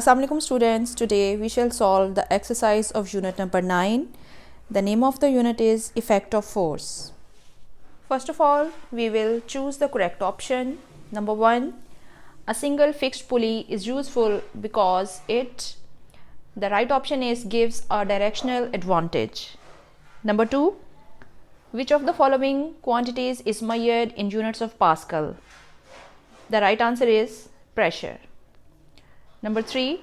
Assalamualaikum students, today we shall solve the exercise of unit number 9. The name of the unit is effect of force. First of all, we will choose the correct option. Number 1, a single fixed pulley is useful because the right option is gives a directional advantage. Number 2, which of the following quantities is measured in units of Pascal? The right answer is pressure. Number 3,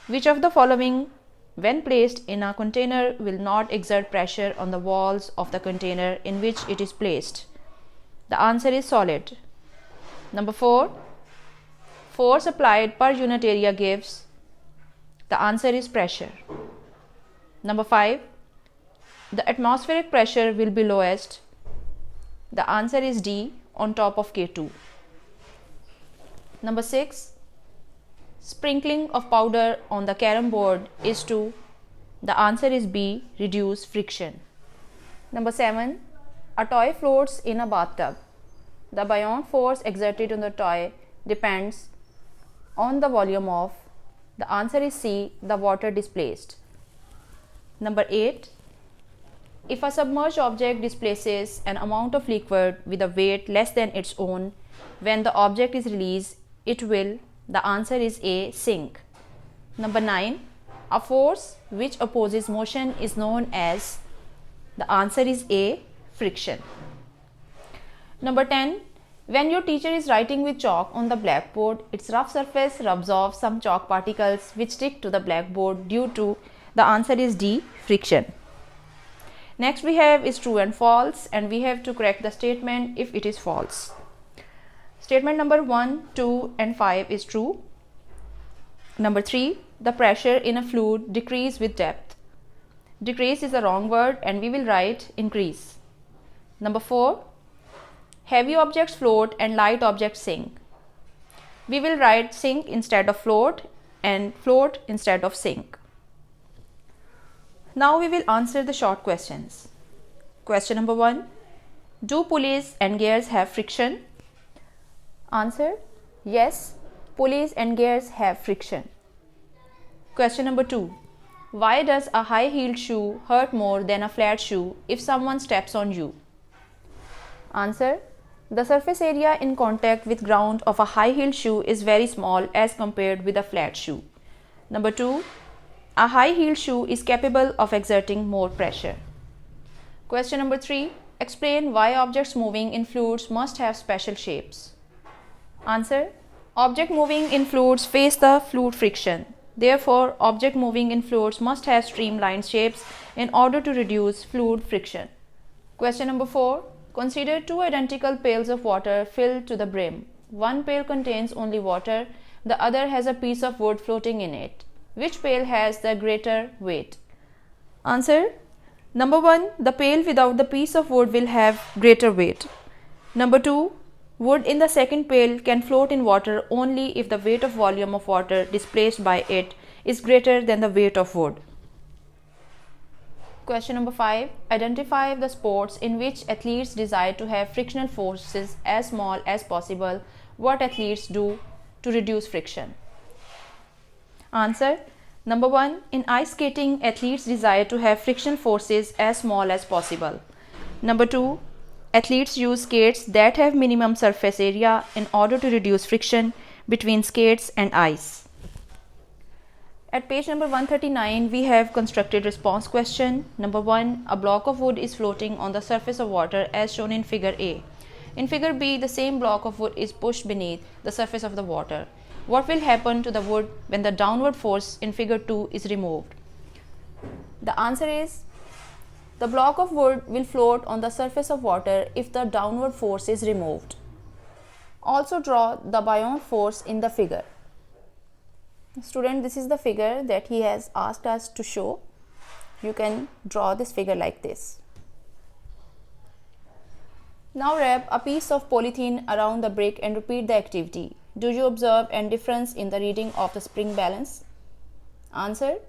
which of the following when placed in a container will not exert pressure on the walls of the container in which it is placed? The answer is solid. Number 4, force applied per unit area gives? The answer is pressure. Number 5, the atmospheric pressure will be lowest? The answer is D, on top of K2. Number 6, sprinkling of powder on the carom board is to? The answer is B, reduce friction. Number 7, a toy floats in a bathtub. The buoyant force exerted on the toy depends on the volume of? The answer is C, the water displaced. Number 8, if a submerged object displaces an amount of liquid with a weight less than its own, when the object is released, it will? The answer is A, sink. Number 9, a force which opposes motion is known as? The answer is A, friction. Number 10, when your teacher is writing with chalk on the blackboard, its rough surface rubs off some chalk particles which stick to the blackboard due to? The answer is D, friction. Next we have is true and false, and we have to correct the statement if it is false. Statement number 1, 2 and 5 is true. Number 3, the pressure in a fluid decrease with depth. Decrease is the wrong word and we will write increase. Number 4, heavy objects float and light objects sink. We will write sink instead of float and float instead of sink. Now we will answer the short questions. Question number 1, do pulleys and gears have friction? Answer, yes, pulleys and gears have friction. Question number 2, why does a high-heeled shoe hurt more than a flat shoe if someone steps on you? Answer, the surface area in contact with ground of a high-heeled shoe is very small as compared with a flat shoe. Number 2, a high-heeled shoe is capable of exerting more pressure. Question number 3, explain why objects moving in fluids must have special shapes. Answer, object moving in fluids face the fluid friction. Therefore, object moving in fluids must have streamlined shapes in order to reduce fluid friction. Question number 4, consider two identical pails of water filled to the brim. One pail contains only water, the other has a piece of wood floating in it. Which pail has the greater weight? Answer, number 1, the pail without the piece of wood will have greater weight. Number 2, wood in the second pail can float in water only if the weight of volume of water displaced by it is greater than the weight of wood. Question number 5, identify the sports in which athletes desire to have frictional forces as small as possible. What athletes do to reduce friction? Answer, number 1, in ice skating, athletes desire to have frictional forces as small as possible. Number 2, athletes use skates that have minimum surface area in order to reduce friction between skates and ice. At page number 139, we have constructed response question. Number 1, a block of wood is floating on the surface of water as shown in figure A. In figure B, the same block of wood is pushed beneath the surface of the water. What will happen to the wood when the downward force in figure 2 is removed? The answer is, the block of wood will float on the surface of water if the downward force is removed. Also draw the buoyant force in the figure. Student, this is the figure that he has asked us to show. You can draw this figure like this. Now wrap a piece of polythene around the brick and repeat the activity. Do you observe any difference in the reading of the spring balance? Answer,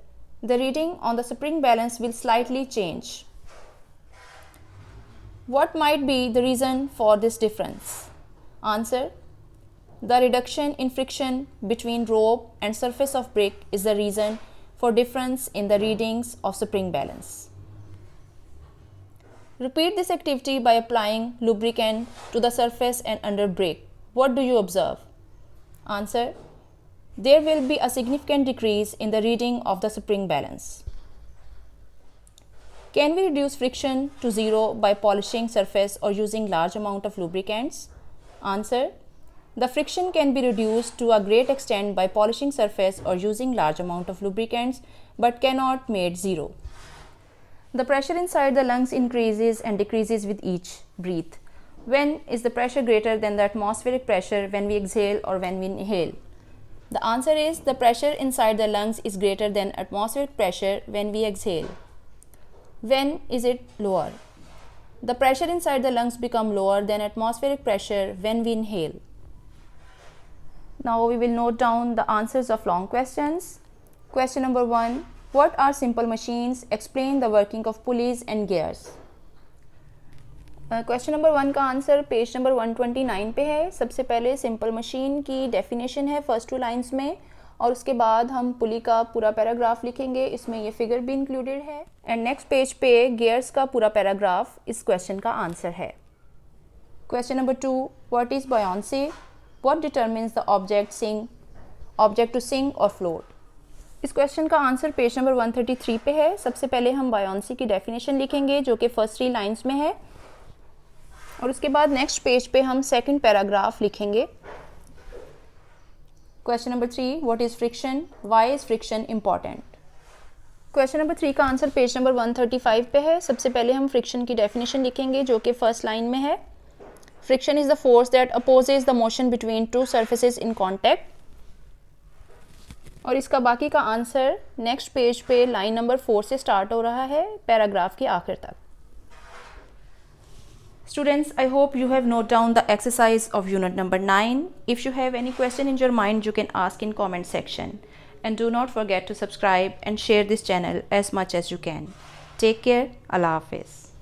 the reading on the spring balance will slightly change. What might be the reason for this difference? Answer, The reduction in friction between rope and surface of brick is the reason for difference in the readings of spring balance. Repeat this activity by applying lubricant to the surface and under brick. What do you observe? Answer: there will be a significant decrease in the reading of the spring balance. Can we reduce friction to zero by polishing surface or using large amount of lubricants? Answer: the friction can be reduced to a great extent by polishing surface or using large amount of lubricants, but cannot made zero. The pressure inside the lungs increases and decreases with each breath. When is the pressure greater than the atmospheric pressure, when we exhale or when we inhale? The answer is the pressure inside the lungs is greater than atmospheric pressure when we exhale. When is it lower? The pressure inside the lungs become lower than atmospheric pressure when we inhale. Now we will note down the answers of long questions. Question number 1. What are simple machines? Explain the working of pulleys and gears. Question number 1 का answer page number 129 पे है. सबसे पहले simple machine की definition है first 2 lines में, और उसके बाद हम पुली का पूरा पैराग्राफ लिखेंगे. इसमें ये फिगर भी इंक्लूडेड है. एंड नेक्स्ट पेज पे गियर्स का पूरा पैराग्राफ इस क्वेश्चन का आंसर है. Question number 2. What is buoyancy? What determines the object to sink और फ्लोट? इस क्वेश्चन का आंसर पेज नंबर 133 पे है. सबसे पहले हम बॉयंसी की डेफिनेशन लिखेंगे जो कि फर्स्ट 3 लाइंस में है, और उसके बाद नेक्स्ट पेज पे हम सेकंड पैराग्राफ लिखेंगे. Question number 3. What is friction? Why is friction important? Question number 3 का आंसर पेज नंबर 135 पे है. सबसे पहले हम फ्रिक्शन की डेफिनेशन लिखेंगे जो कि फर्स्ट लाइन में है. Friction is the force that opposes the motion between two surfaces in contact. और इसका बाकी का आंसर नेक्स्ट पेज पे लाइन नंबर 4 से स्टार्ट हो रहा है पैराग्राफ के आखिर तक. Students, I hope you have noted down the exercise of unit number 9. If you have any question in your mind, you can ask in comment section. And do not forget to subscribe and share this channel as much as you can. Take care. Allah Hafiz.